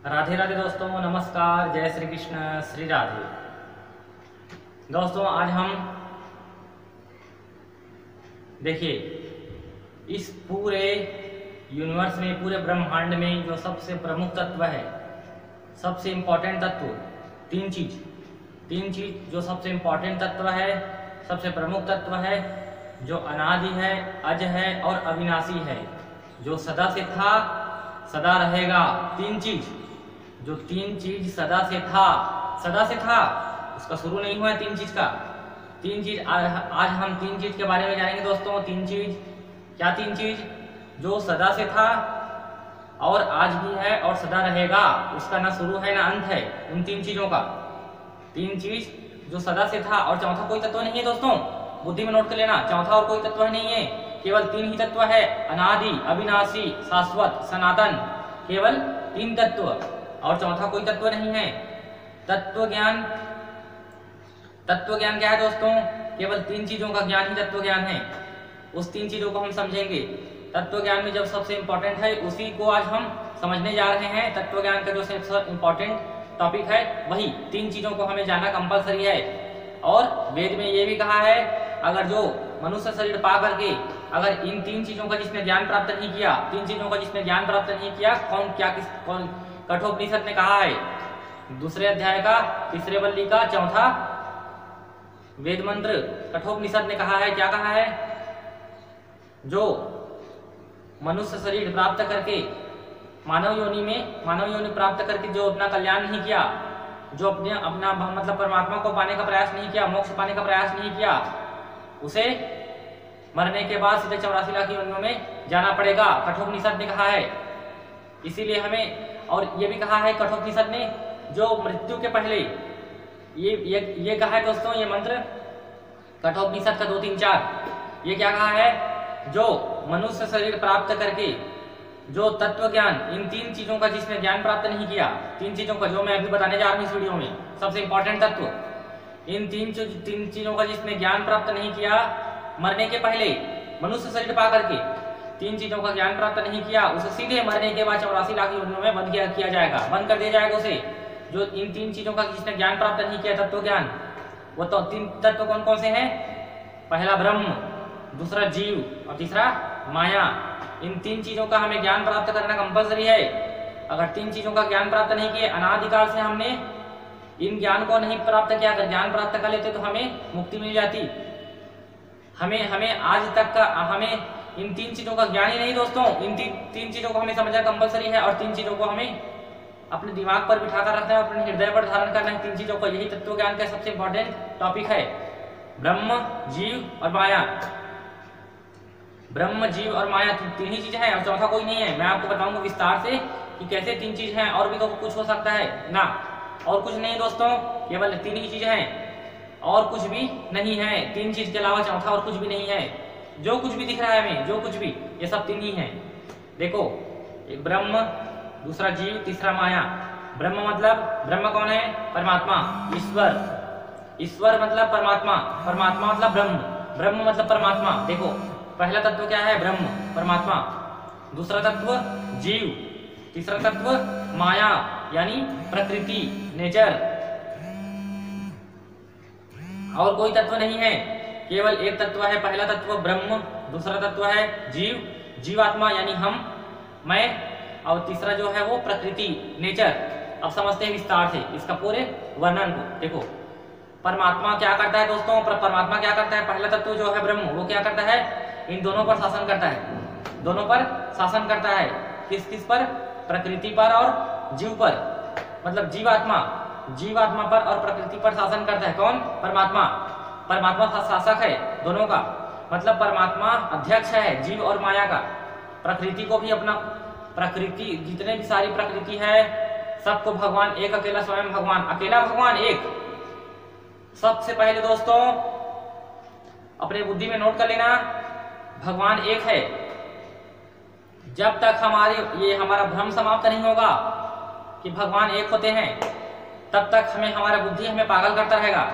राधे राधे दोस्तों, नमस्कार, जय श्री कृष्ण, श्री राधे। दोस्तों आज हम देखिए इस पूरे यूनिवर्स में, पूरे ब्रह्मांड में जो सबसे प्रमुख तत्व है, सबसे इम्पोर्टेंट तत्व, तीन चीज जो सबसे इम्पोर्टेंट तत्व है, सबसे प्रमुख तत्व है, जो अनादि है, अज है और अविनाशी है, जो सदा से था, सदा रहेगा। तीन चीज सदा से था, उसका शुरू नहीं हुआ है तीन चीज का। आज हम तीन चीज के बारे में जानेंगे दोस्तों। तीन चीज जो सदा से था और आज भी है और सदा रहेगा, उसका ना शुरू है ना अंत है। उन तीन चीजों का, तीन चीज जो सदा से था, और चौथा कोई तत्व नहीं है दोस्तों, बुद्धि में नोट कर लेना। चौथा और कोई तत्व नहीं है, केवल तीन ही तत्व है, अनादि, अविनाशी, शाश्वत, सनातन। केवल तीन तत्व और चौथा कोई तत्व नहीं है। तत्व ज्ञान क्या है दोस्तों? केवल तीन चीजों का ज्ञान ही तत्व ज्ञान है। उस तीन चीजों को हम समझेंगे। तत्व ज्ञान में जब सबसे इंपॉर्टेंट है, उसी को आज हम समझने जा रहे हैं। तत्व ज्ञान का जो सबसे इंपॉर्टेंट टॉपिक है, वही तीन चीजों को हमें जानना कंपलसरी है। और वेद में ये भी कहा है, अगर जो मनुष्य शरीर पा करके अगर इन तीन चीजों का जिसने ज्ञान प्राप्त नहीं किया, कौन कठोपनिषद ने कहा है, दूसरे अध्याय का तीसरे वल्ली का चौथा वेद मंत्र, कठोपनिषद ने कहा है, क्या कहा है? जो मनुष्य शरीर प्राप्त करके मानव योनि प्राप्त करके जो अपना कल्याण नहीं किया, जो अपना मतलब परमात्मा को पाने का प्रयास नहीं किया, मोक्ष पाने का प्रयास नहीं किया, उसे मरने के बाद सीधे 84 लाख योनियों में जाना पड़ेगा, कठोपनिषद ने कहा है। इसीलिए हमें, और ये भी कहा है कठोपनिषद ने, जो मृत्यु के पहले ये कहा है दोस्तों, ये मंत्र कठोपनिषद का 2, 3, 4, ये क्या कहा है? जो मनुष्य शरीर प्राप्त करके जो तत्व ज्ञान, इन तीन चीजों का जिसने ज्ञान प्राप्त नहीं किया, तीन चीजों का जो मैं अभी बताने जा रहा हूं इस वीडियो में, सबसे इंपॉर्टेंट तत्व, इन तीन चीजों का जिसने ज्ञान प्राप्त नहीं किया, मरने के पहले मनुष्य शरीर पा करके तीन चीजों का ज्ञान प्राप्त नहीं किया, उसे सीधे मरने के बाद 84 लाख योनियों में बंद किया जाएगा, बंद कर दिया जाएगा उसे। जो इन तीन चीजों का जिसने ज्ञान प्राप्त नहीं किया, तत्व ज्ञान, वो तो तीन तत्व कौन कौन से हैं? पहला ब्रह्म, दूसरा जीव और तीसरा माया। इन तीन चीजों का हमें ज्ञान प्राप्त करना कंपलसरी है। अगर तीन चीजों का ज्ञान प्राप्त नहीं किए, अनादिकाल से हमने इन ज्ञान को नहीं प्राप्त किया, अगर ज्ञान प्राप्त कर लेते तो हमें मुक्ति मिल जाती। हमें आज तक का हमें इन तीन चीजों का ज्ञान ही नहीं दोस्तों। इन तीन चीजों को हमें समझना कंपलसरी है, और तीन चीजों को हमें अपने दिमाग पर बिठा कर रखना है, अपने हृदय पर धारण करना है तीन चीजों को। यही तत्व ज्ञान का सबसे इंपॉर्टेंट टॉपिक है, ब्रह्म, जीव और माया। ब्रह्म, जीव और माया तीन ही चीजें हैं और चौथा कोई नहीं है। मैं आपको बताऊंगा विस्तार से कि कैसे तीन चीज हैं, और भी तो कुछ हो सकता है ना, और कुछ नहीं दोस्तों, केवल तीन ही चीजें हैं और कुछ भी नहीं है। तीन चीज के अलावा चौथा और कुछ भी नहीं है। जो कुछ भी दिख रहा है हमें, जो कुछ भी, ये सब तीन ही है। देखो, एक ब्रह्म, दूसरा जीव, तीसरा माया। ब्रह्म मतलब, ब्रह्म कौन है? परमात्मा, ईश्वर मतलब परमात्मा, परमात्मा मतलब ब्रह्म मतलब परमात्मा। देखो, पहला तत्व क्या है? ब्रह्म, परमात्मा। दूसरा तत्व जीव, तीसरा तत्व माया यानी प्रकृति, नेचर। और कोई तत्व नहीं है, केवल एक तत्व है। पहला तत्व ब्रह्म, दूसरा तत्व है जीवात्मा यानी हम, मैं, और तीसरा जो है वो प्रकृति, नेचर। अब समझते हैं विस्तार से इसका पूरे वर्णन को। देखो, परमात्मा क्या करता है दोस्तों? परमात्मा क्या करता है? पहला तत्व जो है ब्रह्म, वो क्या करता है? इन दोनों पर शासन करता है, दोनों पर शासन करता है। किस पर? प्रकृति पर और जीव पर, मतलब जीवात्मा पर और प्रकृति पर शासन करता है। कौन? परमात्मा शासक है दोनों का, मतलब परमात्मा अध्यक्ष है जीव और माया का। प्रकृति को भी अपना, प्रकृति जितने भी सारी प्रकृति है, सबको भगवान एक, अकेला स्वयं भगवान, अकेला भगवान एक। सबसे पहले दोस्तों अपने बुद्धि में नोट कर लेना, भगवान एक है। जब तक हमारा भ्रम समाप्त नहीं होगा कि भगवान एक होते हैं, तब तक हमारा बुद्धि हमें पागल करता रहेगा।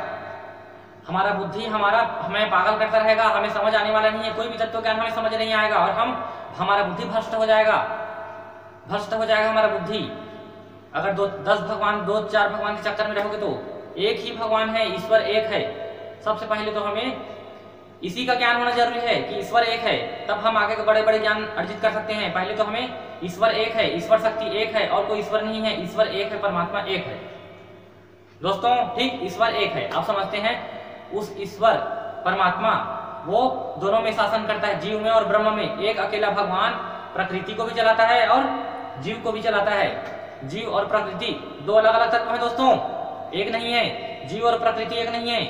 हमारा बुद्धि हमें पागल करता रहेगा, हमें समझ आने वाला नहीं है। कोई भी तत्व ज्ञान हमें समझ नहीं आएगा और हमारा बुद्धि भ्रष्ट हो जाएगा हमारा बुद्धि। अगर 10 भगवान 2-4 भगवान के चक्कर में रहोगे तो एक ही भगवान है, ईश्वर एक है। सबसे पहले तो हमें इसी का ज्ञान होना जरूरी है कि ईश्वर एक है, तब हम आगे के बड़े बड़े ज्ञान अर्जित कर सकते हैं। पहले तो हमें ईश्वर एक है, ईश्वर शक्ति एक है और कोई ईश्वर नहीं है, ईश्वर एक है, परमात्मा एक है दोस्तों। ठीक, ईश्वर एक है। आप समझते हैं उस ईश्वर परमात्मा वो दोनों में शासन करता है, जीव में और ब्रह्म में। एक अकेला भगवान प्रकृति को भी चलाता है और जीव को भी चलाता है। जीव और प्रकृति दो अलग अलग तत्व है दोस्तों, एक नहीं है। जीव और प्रकृति एक नहीं है।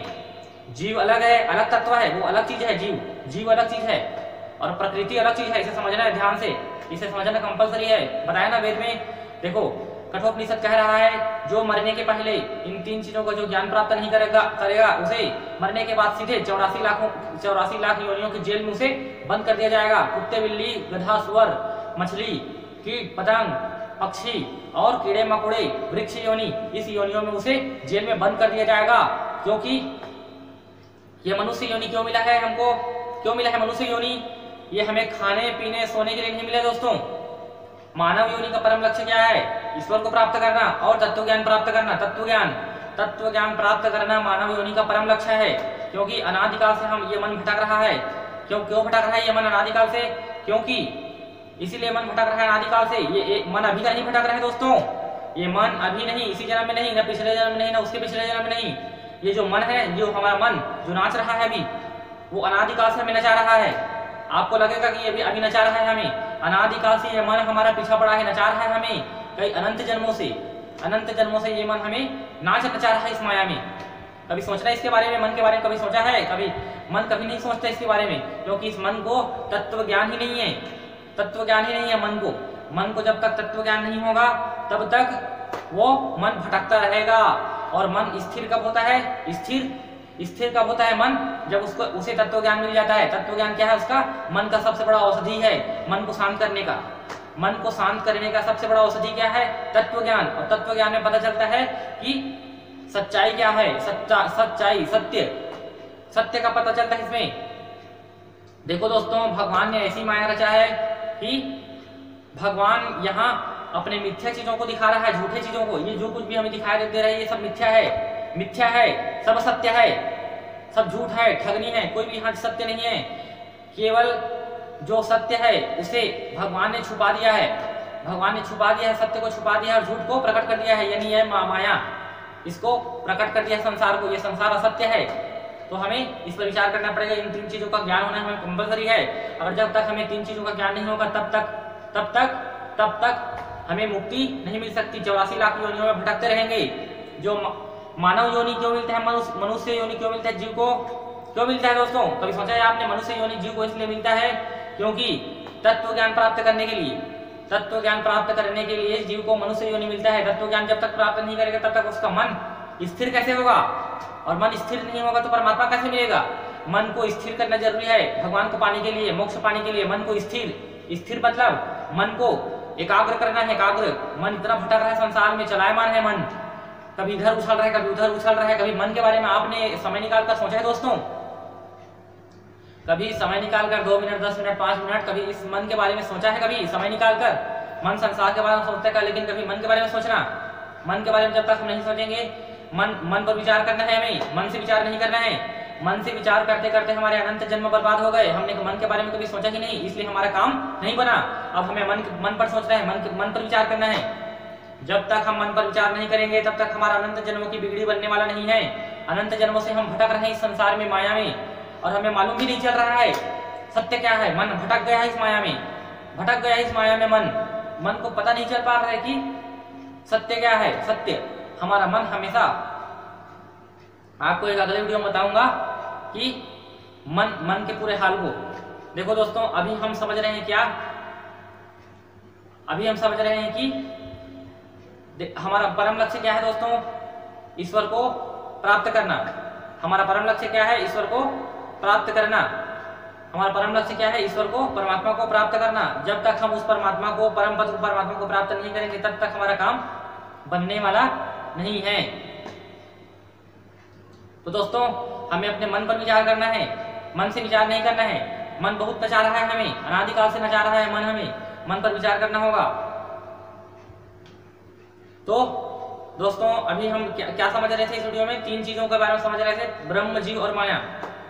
जीव अलग है, अलग तत्व है, वो अलग चीज है। जीव अलग चीज है और प्रकृति अलग चीज है। इसे समझना है ध्यान से, इसे समझना कंपलसरी है। बताया ना वेद में, देखो कठोपनिषद कह रहा है जो मरने के पहले इन 3 चीजों का जो ज्ञान प्राप्त नहीं करेगा उसे मरने के बाद सीधे 84 लाख योनियों की जेल में उसे बंद कर दिया जाएगा। कुत्ते, बिल्ली, गधा, सुअर, मछली, कीट, पतंग, पक्षी और कीड़े मकोड़े, वृक्ष योनि, इस योनियों में उसे जेल में बंद कर दिया जाएगा। क्योंकि ये मनुष्य योनि क्यों मिला है हमको? क्यों मिला है मनुष्य योनि? ये हमें खाने पीने सोने के लिए नहीं मिला दोस्तों। मानव योनि का परम लक्ष्य क्या है? ईश्वर को प्राप्त करना और तत्व ज्ञान प्राप्त करना। तत्व ज्ञान प्राप्त करना मानव योनि का परम लक्ष्य है। क्योंकि अनादिकाल से हम ये मन भटक रहा है। क्यों भटक रहा है ये मन अनादिकाल से? क्योंकि इसीलिए मन भटक रहा है अनादिकाल से। ये मन अभी का नहीं भटक रहा है दोस्तों, ये मन अभी नहीं, इसी जन्म में नहीं, न पिछले जन्म में नहीं, न उसके पिछले जन्म में नहीं। ये जो मन है, जो हमारा मन जो नाच रहा है अभी, वो अनादिकाल से हमें नचा रहा है। आपको लगेगा कि ये भी अभी नचा रहा है हमें, अनादिकाल से ये मन हमारा पीछा पड़ा है, नचा रहा है हमें कई अनंत जन्मों से ये मन हमें नचा रहा है इस माया में। कभी सोचना इसके बारे में, मन के बारे में कभी सोचा है? मन कभी नहीं सोचता इसके बारे में, क्योंकि इस मन को तत्व ज्ञान ही नहीं है। तत्व ज्ञान ही नहीं है मन को जब तक तत्व ज्ञान नहीं होगा तब तक वो मन भटकता रहेगा। और मन स्थिर कब होता है? स्थिर कब होता है मन? जब उसे तत्व ज्ञान मिल जाता है। तत्व ज्ञान क्या है उसका? मन का सबसे बड़ा औषधि है मन को शांत करने का। मन को शांत करने का सबसे बड़ा औषधि क्या है? तत्व ज्ञान। और तत्व ज्ञान में पता चलता है कि सच्चाई क्या है, सच्चाई, सत्य का पता चलता है इसमें। देखो दोस्तों, भगवान ने ऐसी माया रचा है कि भगवान यहाँ अपने मिथ्या चीजों को दिखा रहा है, झूठे चीजों को। ये जो कुछ भी हमें दिखाई दे रहा है ये सब मिथ्या है, सब असत्य है, सब झूठ है, ठगनी है, कोई भी यहाँ सत्य नहीं है। केवल जो सत्य है उसे भगवान ने छुपा दिया है। सत्य को छुपा दिया है और झूठ को प्रकट कर दिया है, यानी यह माया इसको प्रकट कर दिया संसार को। ये संसार असत्य है, तो हमें इस पर विचार करना पड़ेगा। इन 3 चीजों का ज्ञान होना हमें कंपलसरी है। अगर जब तक हमें 3 चीजों का ज्ञान नहीं होगा तब तक हमें मुक्ति नहीं मिल सकती। 84 लाख योनियों में भटकते रहेंगे। जो मानव योनि क्यों मिलता है, मनुष्य योनि क्यों मिलता है, जीव को क्यों मिलता है दोस्तों? कभी सोचा है आपने? मनुष्य योनि जीव को इसलिए मिलता है क्योंकि तत्व ज्ञान प्राप्त करने के लिए जीव को मनुष्य योनि मिलता है। तत्व ज्ञान जब तक प्राप्त नहीं करेगा तब तक उसका मन स्थिर कैसे होगा? और मन स्थिर नहीं होगा तो परमात्मा कैसे मिलेगा? मन को स्थिर करना जरूरी है भगवान को पाने के लिए, मोक्ष पाने के लिए। मन को स्थिर मतलब मन को एकाग्र करना है। मन इतना भटक रहा है संसार में, चलायमान है मन, कभी इधर उछल रहा है, कभी उधर उछल रहा है। कभी मन के बारे में आपने समय निकाल कर सोचा है दोस्तों? कभी समय निकाल कर 2 मिनट, 10 मिनट, 5 मिनट कभी इस मन के बारे में सोचा है? कभी समय निकाल कर मन संसार के बारे में सोचता है, लेकिन कभी मन के बारे में सोचना। मन के बारे में जब तक हम नहीं सोचेंगे, मन पर विचार करना है हमें, मन से विचार नहीं करना है। मन से विचार करते करते हमारे अनंत जन्म बर्बाद हो गए। हमने मन के बारे में कभी सोचा ही नहीं, इसलिए हमारा काम नहीं बना। अब हमें मन पर सोचना है, मन पर विचार करना है। जब तक हम मन पर विचार नहीं करेंगे तब तक हमारा अनंत जन्मों की बिगड़ी बनने वाला नहीं है। अनंत जन्मों से हम भटक रहे हैं इस संसार में, माया में, और हमें मालूम भी नहीं चल रहा है सत्य क्या है। मन भटक गया है इस माया में, मन को पता नहीं चल पा रहा है कि सत्य क्या है। सत्य हमारा मन हमेशा, आपको एक अगले वीडियो में बताऊंगा कि मन के पूरे हाल को। देखो दोस्तों, अभी हम समझ रहे हैं क्या? अभी हम समझ रहे हैं कि हमारा परम लक्ष्य क्या है दोस्तों? ईश्वर को प्राप्त करना। हमारा परम लक्ष्य क्या है? ईश्वर को प्राप्त करना। हमारा परम लक्ष्य क्या है? ईश्वर को, परमात्मा को प्राप्त करना। जब तक हम उस परमात्मा को, परम पद परमात्मा को प्राप्त नहीं करेंगे तब तक हमारा काम बनने वाला नहीं है। तो दोस्तों, हमें अपने मन पर विचार करना है, मन से विचार नहीं करना है। मन बहुत नचा रहा है हमें, अनादिकाल से नचा रहा है मन, हमें मन पर विचार करना होगा। तो दोस्तों अभी हम क्या समझ रहे थे इस वीडियो में? 3 चीजों के बारे में समझ रहे थे, ब्रह्म, जीव और माया।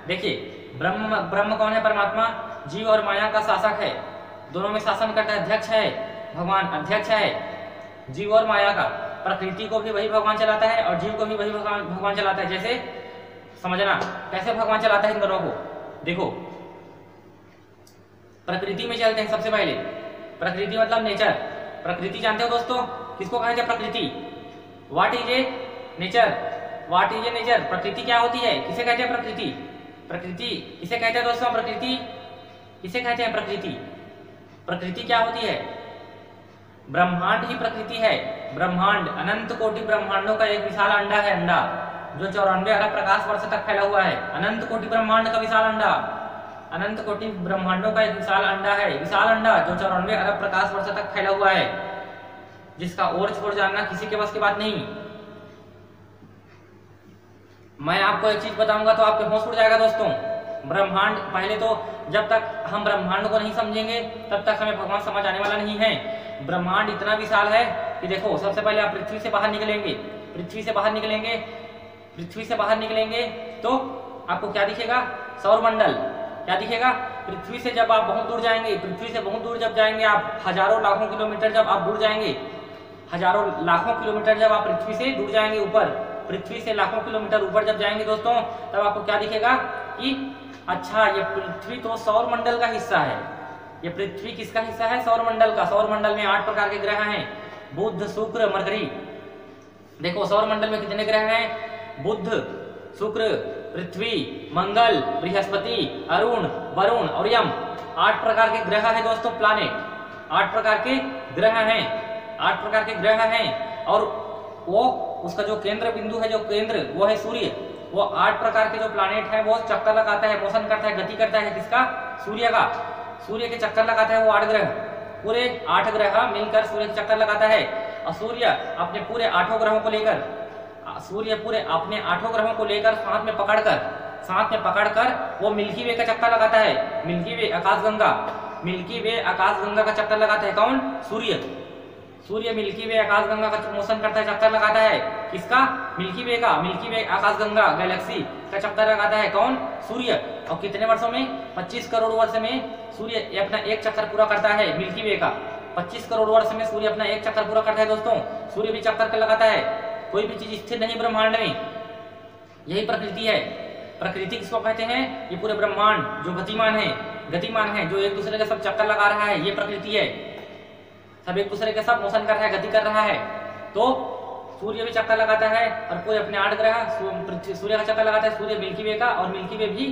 देखिए ब्रह्म कौन है? परमात्मा। जीव और माया का शासक है, दोनों में शासन करता है, अध्यक्ष है भगवान, अध्यक्ष है जीव और माया का। प्रकृति को भी वही भगवान चलाता है और जीव को भी वही भगवान चलाता है। जैसे समझना कैसे भगवान चलाता है इन दोनों को। देखो प्रकृति में चलते हैं। सबसे पहले प्रकृति मतलब नेचर। प्रकृति जानते हो दोस्तों किसको कहते हैं? प्रकृति। What is a nature? What is a nature? प्रकृति क्या होती है? किसे कहते हैं प्रकृति? प्रकृति किसे कहते हैं दोस्तों? प्रकृति किसे कहते हैं? प्रकृति। प्रकृति क्या होती है? ब्रह्मांड ही प्रकृति है। ब्रह्मांड अनंत कोटि ब्रह्मांडों का एक विशाल अंडा है, अंडा जो 94 अरब प्रकाश वर्ष तक फैला हुआ है। अनंत कोटि ब्रह्मांड का विशाल अंडा, अनंत कोटि ब्रह्मांडों का एक विशाल अंडा है, विशाल अंडा जो 94 अरब प्रकाश वर्ष तक फैला हुआ है, जिसका ओर छोर जानना किसी के बस की बात नहीं। मैं आपको एक चीज बताऊंगा तो आपके होश उड़ जाएगा दोस्तों। ब्रह्मांड, पहले तो जब तक हम ब्रह्मांड को नहीं समझेंगे तब तक हमें भगवान समझ आने वाला नहीं है। ब्रह्मांड इतना विशाल है कि देखो सबसे पहले आप पृथ्वी से बाहर निकलेंगे, पृथ्वी से बाहर निकलेंगे, पृथ्वी से बाहर निकलेंगे तो आपको क्या दिखेगा? सौरमंडल। क्या दिखेगा? पृथ्वी से जब आप बहुत दूर जाएंगे, पृथ्वी से बहुत दूर जब जाएंगे आप, हजारों लाखों किलोमीटर जब आप दूर जाएंगे, हजारों लाखों किलोमीटर जब आप पृथ्वी से दूर जाएंगे ऊपर, पृथ्वी से लाखों किलोमीटर ऊपर जब जाएंगे दोस्तों, तब आपको क्या दिखेगा कि अच्छा ये पृथ्वी तो सौरमंडल का हिस्सा है। ये पृथ्वी किसका हिस्सा है? सौरमंडल का। सौरमंडल में 8 प्रकार के ग्रह हैं, बुध, शुक्र, मरकरी। देखो सौरमंडल में कितने ग्रह हैं? बुध, शुक्र, पृथ्वी, मंगल, बृहस्पति, अरुण, वरुण और यम। 8 प्रकार के ग्रह है दोस्तों, प्लानेट। 8 प्रकार के ग्रह हैं, 8 प्रकार के ग्रह हैं। और वो उसका जो केंद्र बिंदु है, जो केंद्र, वो है सूर्य। वो 8 प्रकार के जो प्लानेट है वो चक्कर लगाता है, मोशन करता है, गति करता है किसका? सूर्य का। सूर्य के चक्कर लगाता है वो 8 ग्रह, पूरे 8 ग्रह मिलकर सूर्य के चक्कर लगाता है। और सूर्य अपने पूरे 8 ग्रहों को लेकर, सूर्य पूरे अपने 8 ग्रहों को लेकर साथ में पकड़कर वो मिल्की वे का चक्कर लगाता है। मिल्की वे आकाशगंगा, मिल्की वे आकाशगंगा का चक्कर लगाता है कौन? सूर्य। सूर्य मिल्की वे आकाशगंगा का मोशन करता है, चक्कर लगाता है किसका? मिल्की वे का। मिल्की वे आकाशगंगा गैलेक्सी का चक्कर लगाता है कौन? सूर्य। और कितने वर्षों में? 25 करोड़ वर्ष में सूर्य अपना एक चक्कर पूरा करता है मिल्की वे का। 25 करोड़ वर्ष में सूर्य अपना एक चक्कर पूरा करता है दोस्तों। सूर्य भी चक्कर लगाता है। कोई भी चीज स्थिर नहीं ब्रह्मांड में, यही प्रकृति है। प्रकृति किसको कहते हैं? ये पूरे ब्रह्मांड जो गतिमान है, जो एक दूसरे के सब चक्कर लगा रहा है, ये प्रकृति है। सब एक दूसरे के साथ मोशन कर रहा है, गति कर रहा है। तो सूर्य भी चक्कर लगाता है और पूरे अपने 8 ग्रह सूर्य का चक्कर लगाता है, सूर्य मिल्की वे का, और मिल्की वे भी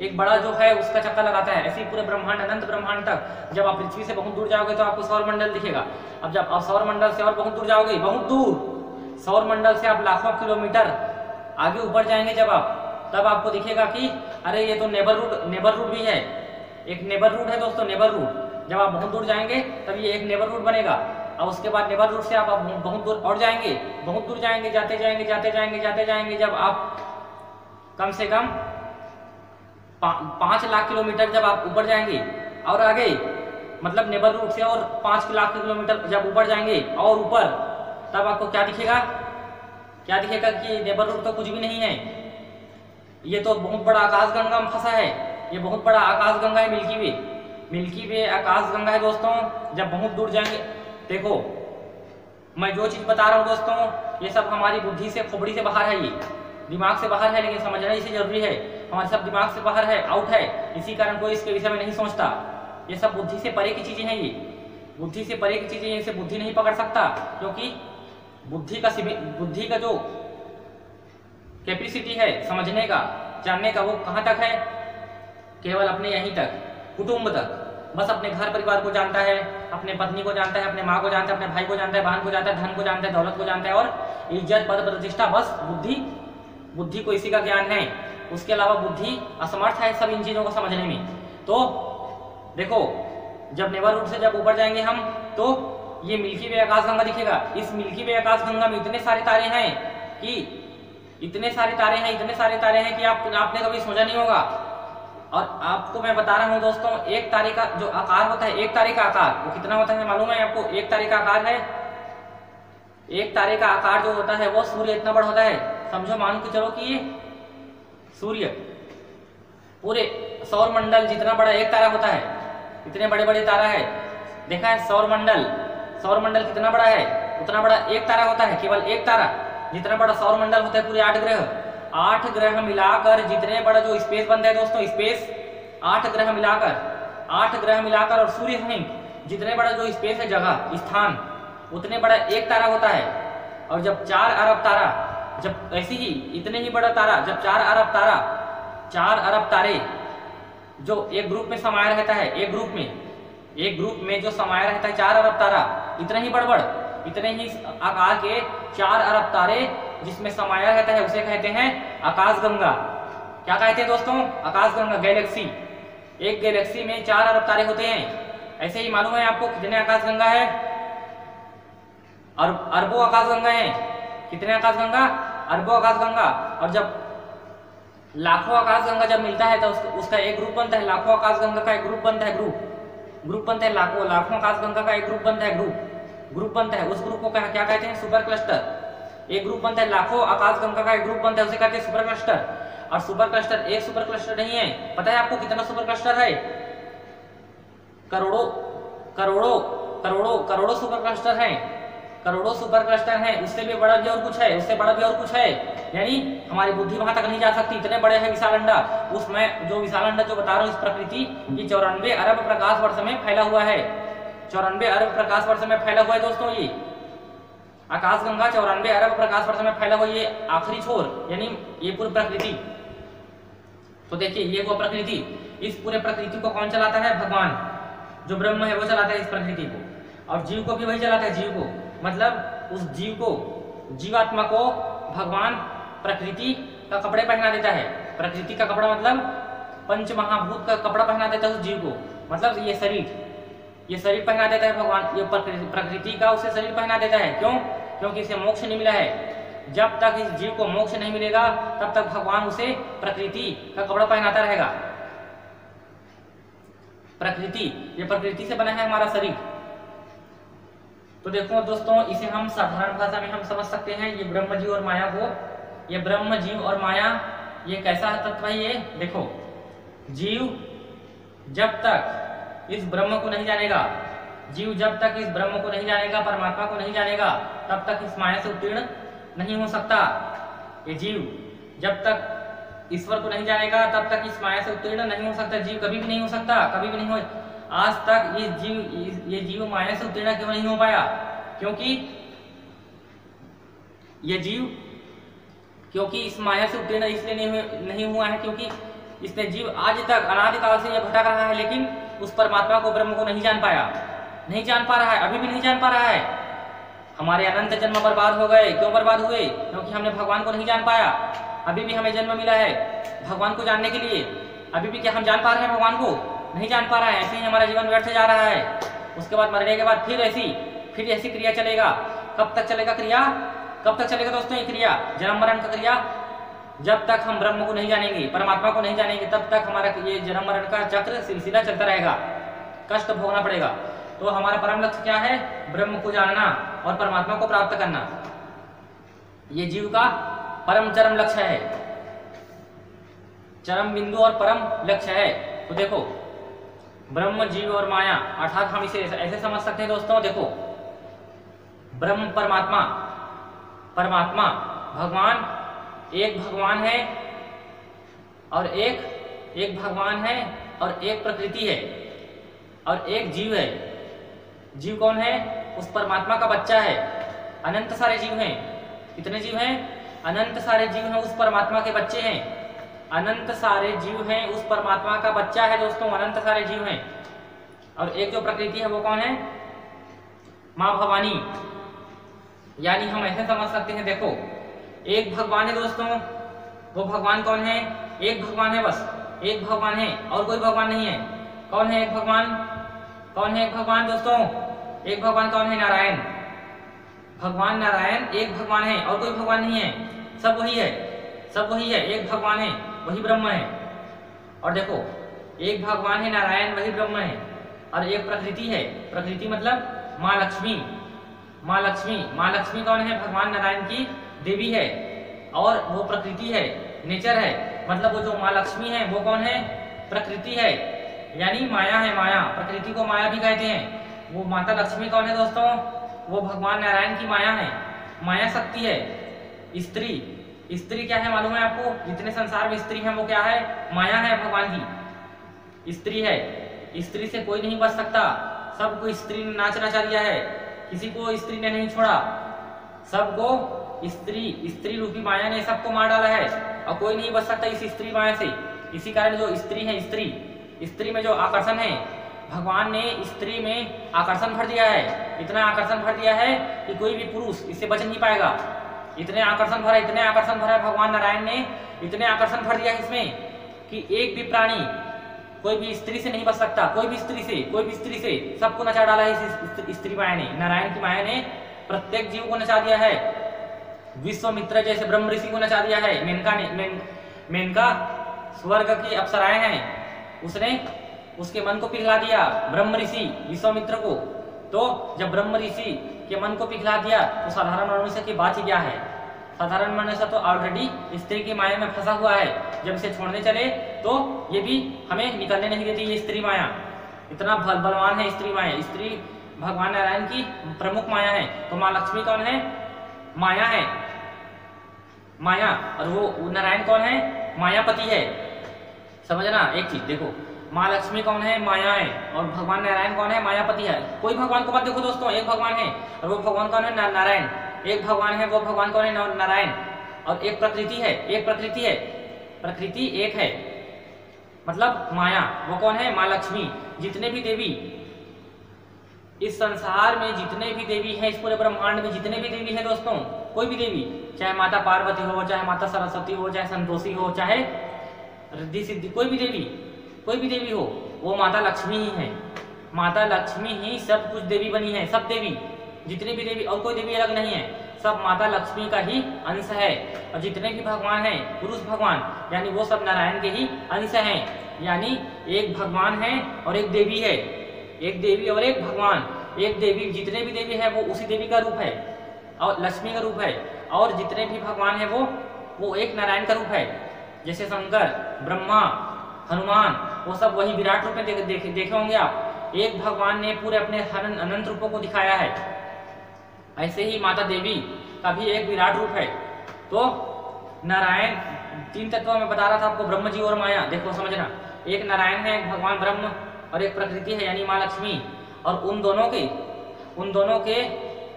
एक बड़ा जो है उसका चक्कर लगाता है। ऐसे ही पूरे ब्रह्मांड, अनंत ब्रह्मांड तक। जब आप पृथ्वी से बहुत दूर जाओगे तो आपको सौरमंडल दिखेगा। अब जब आप सौरमंडल से और बहुत दूर जाओगे, बहुत दूर, सौरमंडल से आप लाखों किलोमीटर आगे ऊपर जाएंगे जब आप, तब आपको दिखेगा कि अरे ये तो नेबर रूट भी है। एक नेबर रूट है दोस्तों, नेबर रूट। जब आप बहुत दूर जाएंगे तब ये एक नेबर रूट बनेगा। और उसके बाद नेबर रूट से आप बहुत दूर और जाएंगे, बहुत दूर जाएंगे, जाते जाएंगे जब आप कम से कम 5 लाख किलोमीटर जब आप ऊपर जाएंगे और आगे, मतलब नेबर रूट से और 5 लाख किलोमीटर जब ऊपर जाएंगे और ऊपर, तब आपको क्या दिखेगा? क्या दिखेगा कि नेबर रूट तो कुछ भी नहीं है, ये तो बहुत बड़ा आकाशगंगा में फंसा है। ये बहुत बड़ा आकाशगंगा है मिल्की वे। मिल्की वे आकाशगंगा है दोस्तों। जब बहुत दूर जाएंगे, देखो मैं जो चीज बता रहा हूँ दोस्तों, ये सब हमारी बुद्धि से, खोपड़ी से बाहर है, ये दिमाग से बाहर है, लेकिन समझना इसे जरूरी है। हमारे सब दिमाग से बाहर है, आउट है, इसी कारण कोई इसके विषय में नहीं सोचता। ये सब बुद्धि से परे की चीजें हैं, ये बुद्धि से परे की चीजें, इसे बुद्धि नहीं पकड़ सकता, क्योंकि बुद्धि का जो कैपेसिटी है समझने का, जानने का, वो कहाँ तक है? केवल अपने यहीं तक, कुटुंब तक। बस अपने घर परिवार को जानता है, अपने पत्नी को जानता है, अपने माँ को जानता है, अपने भाई को जानता है, बहन को जानता है, धन को जानता है, दौलत को जानता है, और इज्जत, पद, प्रतिष्ठा, बस बुद्धि को इसी का ज्ञान है। उसके अलावा बुद्धि असमर्थ है सब इन चीजों को समझने में। तो देखो, जब नेबर रूट से जब ऊपर जाएंगे हम, तो ये मिल्की वे आकाशगंगा दिखेगा। इस मिल्की वे आकाशगंगा में इतने सारे तारे हैं कि इतने सारे तारे हैं कि आपने कभी सोचा नहीं होगा। और आपको मैं बता रहा हूँ दोस्तों, एक तारे का जो आकार होता है, एक तारे का आकार वो कितना होता है मालूम है आपको? एक तारे का आकार है एक तारे का आकार जो होता है वो सूर्य इतना बड़ा होता है, समझो मान के चलो कि ये सूर्य पूरे सौर मंडल जितना बड़ा एक तारा होता है, इतने बड़े बड़े तारा है, देखा है सौर मंडल कितना बड़ा है, उतना बड़ा एक तारा होता है, केवल एक तारा जितना बड़ा सौर मंडल होता है, पूरे 8 ग्रह मिलाकर जितने बड़ा जो स्पेस बनता है दोस्तों, स्पेस 8 ग्रह मिलाकर और सूर्य सहित जितने बड़ा जो स्पेस है, जगह स्थान, उतने बड़ा एक तारा होता है। और जब 4 अरब तारा, जब ऐसी ही इतने ही बड़ा तारा, जब 4 अरब तारे जो एक ग्रुप में समाया रहता है, एक ग्रुप में जो समाया रहता है 4 अरब तारा, इतने ही आकार के 4 अरब तारे जिसमें समाया रहता है, उसे कहते हैं आकाशगंगा। क्या कहते हैं दोस्तों? आकाशगंगा, गैलेक्सी। एक गैलेक्सी में 4 अरब तारे होते हैं। ऐसे ही मालूम है आपको कितने आकाशगंगा है? अरबों आकाशगंगा है। कितने आकाशगंगा? अरबों आकाशगंगा। और जब लाखों आकाशगंगा जब मिलता है तो उसका एक ग्रुप बनता है, लाखों आकाशगंगा का एक ग्रुप बनता है, ग्रुप बनता है, लाखों आकाशगंगा का एक ग्रुप बनता है, ग्रुप बनता है। उस ग्रुप को क्या कहते हैं? Super cluster. एक ग्रुप बनता है, लाखों आकाशगंगा का एक ग्रुप बनता है, उसे कहते हैं सुपर क्लस्टर। और सुपर क्लस्टर एक सुपर क्लस्टर नहीं है, पता है आपको कितना सुपर क्लस्टर है? करोड़ों सुपर क्लस्टर हैं, करोड़ों सुपर क्लस्टर हैं। उससे भी बड़ा भी और कुछ है, उससे बड़ा भी और कुछ है, यानी हमारी बुद्धि वहां तक नहीं जा सकती, इतने बड़े हैं विशाल अंडा। उसमें जो विशाल अंडा जो बता रहा हूँ इस प्रकृति, ये 94 अरब प्रकाश वर्ष में फैला हुआ है। 94 अरब प्रकाश वर्ष में फैला हुआ है दोस्तों। ये आकाशगंगा 94 अरब प्रकाश वर्ष में फैला हुआ, ये आखिरी छोर, यानी ये पूरी प्रकृति। तो देखिए ये वो प्रकृति, इस पूरे प्रकृति को कौन चलाता है? भगवान, जो ब्रह्म है वो चलाता है इस प्रकृति को। और जीव को भी वही चलाता है, जीव को मतलब उस जीव को, जीवात्मा को भगवान प्रकृति का कपड़े पहना देता है। प्रकृति का कपड़ा मतलब पंच महाभूत का कपड़ा पहना देता है उस जीव को, मतलब ये शरीर पहना देता है भगवान, ये प्रकृति का उसे शरीर पहना देता है। क्यों? क्योंकि इसे मोक्ष नहीं मिला है। जब तक इस जीव को मोक्ष नहीं मिलेगा तब तक भगवान उसे प्रकृति का कपड़ा पहनाता रहेगा। ये प्रकृति से बना है हमारा शरीर। तो देखो दोस्तों, इसे हम साधारण भाषा में हम समझ सकते हैं, ये ब्रह्म जीव और माया को, ये ब्रह्म जीव और माया ये कैसा तत्व है? ये देखो, जीव जब तक इस ब्रह्म को नहीं जानेगा, परमात्मा को नहीं जानेगा, तब तक इस माया से उत्तीर्ण नहीं हो सकता। ये जीव जब तक ईश्वर को नहीं जानेगा तब तक इस माया से उत्तीर्ण नहीं हो सकता। जीव कभी भी नहीं हो सकता, कभी भी नहीं हो। आज तक ये जीव माया से उत्तीर्ण क्यों नहीं हो पाया? क्योंकि इस माया से उत्तीर्ण इसलिए नहीं हुआ है क्योंकि इसने जीव आज तक अनादिकाल से ये भटक रहा है, लेकिन उस परमात्मा को, ब्रह्म को नहीं जान पा रहा है, अभी भी नहीं जान पा रहा है। हमारे अनंत जन्म बर्बाद हो गए। क्यों बर्बाद हुए? क्योंकि हमने भगवान को नहीं जान पाया। अभी भी हमें जन्म मिला है भगवान को जानने के लिए, अभी भी क्या हम जान पा रहे हैं भगवान को? नहीं जान पा रहे हैं। ऐसे ही हमारा जीवन व्यर्थ जा रहा है। उसके बाद मरने के बाद फिर ऐसी क्रिया चलेगा। कब तक चलेगा दोस्तों ये क्रिया, जन्म मरण का क्रिया? जब तक हम ब्रह्म को नहीं जानेंगे, परमात्मा को नहीं जानेंगे, तब तक हमारा ये जन्म मरण का चक्र सिलसिला चलता रहेगा, कष्ट भोगना पड़ेगा। तो हमारा परम लक्ष्य क्या है? ब्रह्म को जानना और परमात्मा को प्राप्त करना। ये जीव का चरम लक्ष्य है, चरम बिंदु और परम लक्ष्य है। तो देखो, ब्रह्म, जीव और माया, अर्थात हम इसे ऐसे समझ सकते हैं दोस्तों। देखो, ब्रह्म परमात्मा भगवान, एक भगवान है और एक भगवान है और एक प्रकृति है और एक जीव है। जीव कौन है? उस परमात्मा का बच्चा है। अनंत सारे जीव हैं। कितने जीव हैं? अनंत सारे जीव हैं, उस परमात्मा के बच्चे हैं। अनंत सारे जीव हैं, उस परमात्मा का बच्चा है दोस्तों, अनंत सारे जीव हैं। और एक जो प्रकृति है वो कौन है? माँ भवानी। यानी हम ऐसे समझ सकते हैं, देखो, एक भगवान है दोस्तों। वो भगवान कौन है? एक भगवान है, बस एक भगवान है और कोई भगवान नहीं है। कौन है एक भगवान? कौन है एक भगवान दोस्तों? एक भगवान कौन है? नारायण। भगवान नारायण एक भगवान है और कोई भगवान नहीं है। सब वही है, एक भगवान है, वही ब्रह्म है। और देखो, एक भगवान है नारायण, वही ब्रह्म है। और एक प्रकृति है, प्रकृति मतलब माँ लक्ष्मी। माँ लक्ष्मी, माँ लक्ष्मी कौन है? भगवान नारायण की देवी है और वो प्रकृति है, नेचर है। मतलब वो जो माँ लक्ष्मी है वो कौन है? प्रकृति है, यानी माया है। माया, प्रकृति को माया भी कहते हैं। वो माता लक्ष्मी कौन है दोस्तों? वो भगवान नारायण की माया है, माया शक्ति है। स्त्री, स्त्री क्या है मालूम है आपको? जितने संसार में स्त्री है वो क्या है? माया है भगवान की, स्त्री है। स्त्री से कोई नहीं बच सकता, सबको स्त्री ने नाच नचा दिया है, किसी को स्त्री ने नहीं छोड़ा, सबको स्त्री रूपी माया ने सबको मार डाला है और कोई नहीं बच सकता इस स्त्री माया से। इसी कारण जो स्त्री है, स्त्री में जो आकर्षण है, भगवान ने स्त्री में आकर्षण भर दिया है। इतना आकर्षण भर दिया है कि कोई भी पुरुष इससे बच नहीं पाएगा। इतने आकर्षण भरा भगवान नारायण ने, इतने आकर्षण भर दिया है इसमें कि एक भी प्राणी कोई भी स्त्री से नहीं बच सकता। कोई भी स्त्री से सबको नचा डाला है इस स्त्री माया ने। नारायण की माया ने प्रत्येक जीव को नचा दिया है। विश्वामित्र जैसे ब्रह्म ऋषि को नचा दिया है। मेनका स्वर्ग की अप्सराएं हैं, उसने उसके मन को पिघला दिया ब्रह्म ऋषि विश्वामित्र को। तो जब ब्रह्म ऋषि के मन को पिघला दिया तो साधारण मनुष्य की बात ही क्या है? साधारण मनुष्य तो ऑलरेडी स्त्री की माया में फंसा हुआ है। जब इसे छोड़ने चले तो ये भी हमें निकलने नहीं देती ये स्त्री माया। इतना बलवान है स्त्री माया। स्त्री भगवान नारायण की प्रमुख माया है। तो माँ लक्ष्मी कौन है? माया है, माया। और वो नारायण कौन है? मायापति है। समझना एक चीज, देखो माँ लक्ष्मी कौन है? माया है। और भगवान नारायण कौन है? मायापति है। कोई भगवान को मत देखो दोस्तों, एक भगवान है और वो भगवान कौन है? नारायण। एक भगवान है, वो भगवान कौन है? नारायण। और एक प्रकृति है, प्रकृति एक है, मतलब माया। वो कौन है? माँ लक्ष्मी। जितने भी देवी इस संसार में, जितने भी देवी हैं, इस पूरे ब्रह्मांड में जितने भी देवी हैं दोस्तों, कोई भी देवी, चाहे माता पार्वती हो, चाहे माता सरस्वती हो, चाहे संतोषी हो, चाहे रिद्धि सिद्धि, कोई भी देवी हो, वो माता लक्ष्मी ही है। माता लक्ष्मी ही सब कुछ देवी बनी है। सब देवी, जितनी भी देवी, और कोई देवी अलग नहीं है, सब माता लक्ष्मी का ही अंश है। और जितने भी भगवान हैं, पुरुष भगवान, यानी वो सब नारायण के ही अंश हैं। यानी एक भगवान है और एक देवी है, एक देवी और एक भगवान। एक देवी, जितने भी देवी है वो उसी देवी का रूप है और लक्ष्मी का रूप है। और जितने भी भगवान है वो एक नारायण का रूप है। जैसे शंकर, ब्रह्मा, हनुमान, वो सब वही विराट रूप में देखे होंगे आप। एक भगवान ने पूरे अपने अनंत रूपों को दिखाया है। ऐसे ही माता देवी का भी एक विराट रूप है। तो नारायण तीन तत्वों में बता रहा था आपको, ब्रह्म जी और माया। देखो समझना, एक नारायण है, एक भगवान ब्रह्म और एक प्रकृति है यानी माँ लक्ष्मी। और उन दोनों के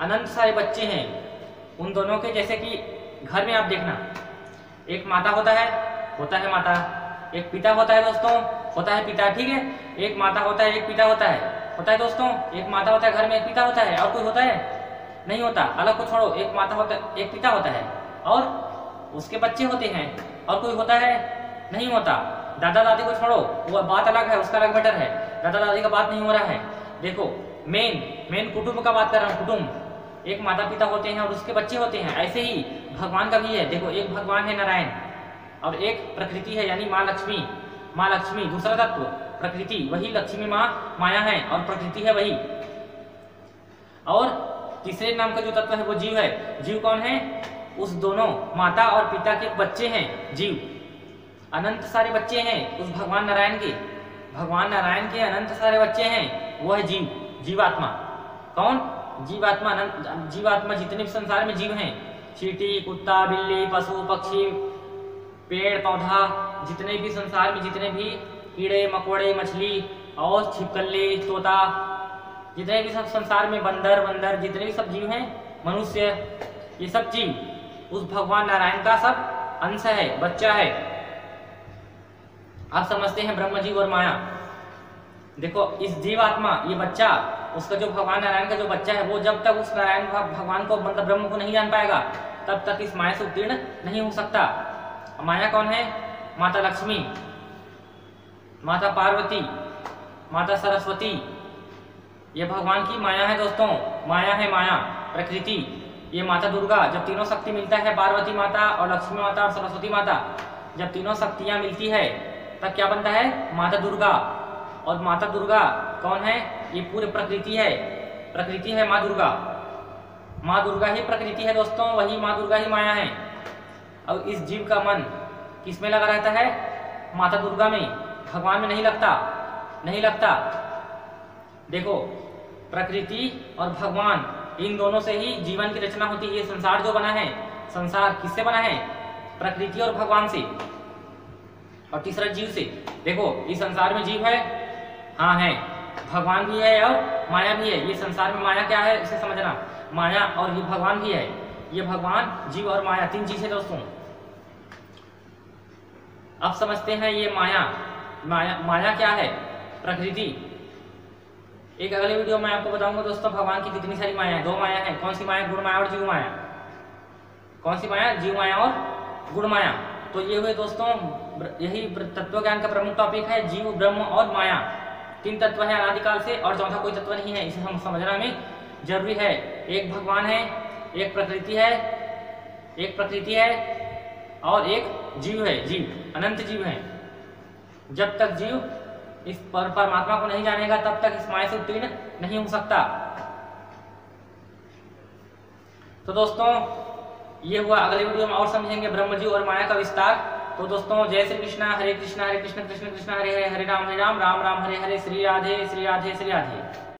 अनंत सारे बच्चे हैं। उन दोनों के, जैसे कि घर में आप देखना, एक माता होता है माता, एक पिता होता है दोस्तों, होता है पिता, ठीक है। एक माता होता है, एक पिता होता है दोस्तों। एक माता होता है घर में, एक पिता होता है। और कोई होता है? नहीं होता। अलग को छोड़ो, एक माता होता है, एक पिता होता है और उसके बच्चे होते हैं। और कोई होता है? नहीं होता। दादा दादी को छोड़ो, वो बात अलग है, उसका अलग मैटर है। दादा दादी का बात नहीं हो रहा है। देखो मेन कुटुंब का बात कर रहा हूँ, कुटुंब। एक माता पिता होते हैं और उसके बच्चे होते हैं। ऐसे ही भगवान का भी है। देखो एक भगवान है नारायण और एक प्रकृति है यानी माँ लक्ष्मी। दूसरा तत्व प्रकृति, वही लक्ष्मी माँ माया है और प्रकृति है वही। और तीसरे नाम का जो तत्व है वो जीव है। जीव कौन है? उस दोनों माता और पिता के बच्चे हैं जीव। अनंत सारे बच्चे हैं उस भगवान नारायण के अनंत सारे बच्चे हैं। वो है जीवात्मा। कौन? जीवात्मा जितने भी संसार में जीव हैं, चींटी, कुत्ता, बिल्ली, पशु, पक्षी, पेड़ पौधा, जितने भी संसार में, जितने भी कीड़े मकोड़े, मछली और छिपकली, तोता, जितने भी सब संसार में, बंदर, जितने भी सब जीव हैं, मनुष्य, ये सब जीव उस भगवान नारायण का सब अंश है, बच्चा है। आप समझते हैं ब्रह्म जीव और माया। देखो इस जीवात्मा, ये बच्चा, उसका जो भगवान नारायण का जो बच्चा है, वो जब तक उस नारायण भगवान को, मतलब ब्रह्म को नहीं जान पाएगा, तब तक इस माया से उत्तीर्ण नहीं हो सकता। माया कौन है? माता लक्ष्मी, माता पार्वती, माता सरस्वती, ये भगवान की माया है दोस्तों। माया है माया, प्रकृति। ये माता दुर्गा, जब तीनों शक्ति मिलता है, पार्वती माता और लक्ष्मी माता और सरस्वती माता, जब तीनों शक्तियां मिलती है तब क्या बनता है? माता दुर्गा। और माता दुर्गा कौन है? ये पूरी प्रकृति है, माँ दुर्गा। माँ दुर्गा ही प्रकृति है दोस्तों, वही माँ दुर्गा ही माया है। अब इस जीव का मन किस में लगा रहता है? माता दुर्गा में, भगवान में नहीं लगता, नहीं लगता। देखो, प्रकृति और भगवान इन दोनों से ही जीवन की रचना होती है। ये संसार जो बना है, संसार किससे बना है? प्रकृति और भगवान से, और तीसरा जीव से। देखो, इस संसार में जीव है, हाँ है, भगवान भी है और माया भी है। ये संसार में माया क्या है इसे समझना, माया और ये भगवान भी है। ये भगवान, जीव और माया, तीन चीजें दोस्तों। अब समझते हैं ये माया क्या है? प्रकृति। एक अगले वीडियो में आपको बताऊंगा दोस्तों भगवान की कितनी सारी माया है। 2 माया है। कौन सी माया? गुण माया और जीव माया। कौन सी माया? जीव माया और गुण माया। तो ये हुए दोस्तों, यही तत्व ज्ञान का प्रमुख टॉपिक है, जीव, ब्रह्म और माया। 3 तत्व है अनादिकाल से, और चौथा कोई तत्व नहीं है। इसे हम समझना में जरूरी है। एक भगवान है, एक प्रकृति है और एक जीव है। जीव अनंत जीव है। जब तक जीव इस परमात्मा को नहीं जानेगा तब तक इस माया से उत्तीर्ण नहीं हो सकता। तो दोस्तों ये हुआ। अगले वीडियो में और समझेंगे ब्रह्म, जीव और माया का विस्तार। तो दोस्तों जय श्री कृष्णा, हरे कृष्ण कृष्ण कृष्ण हरे हरे, हरे राम राम राम हरे हरे, श्री राधे श्री राधे श्री राधे।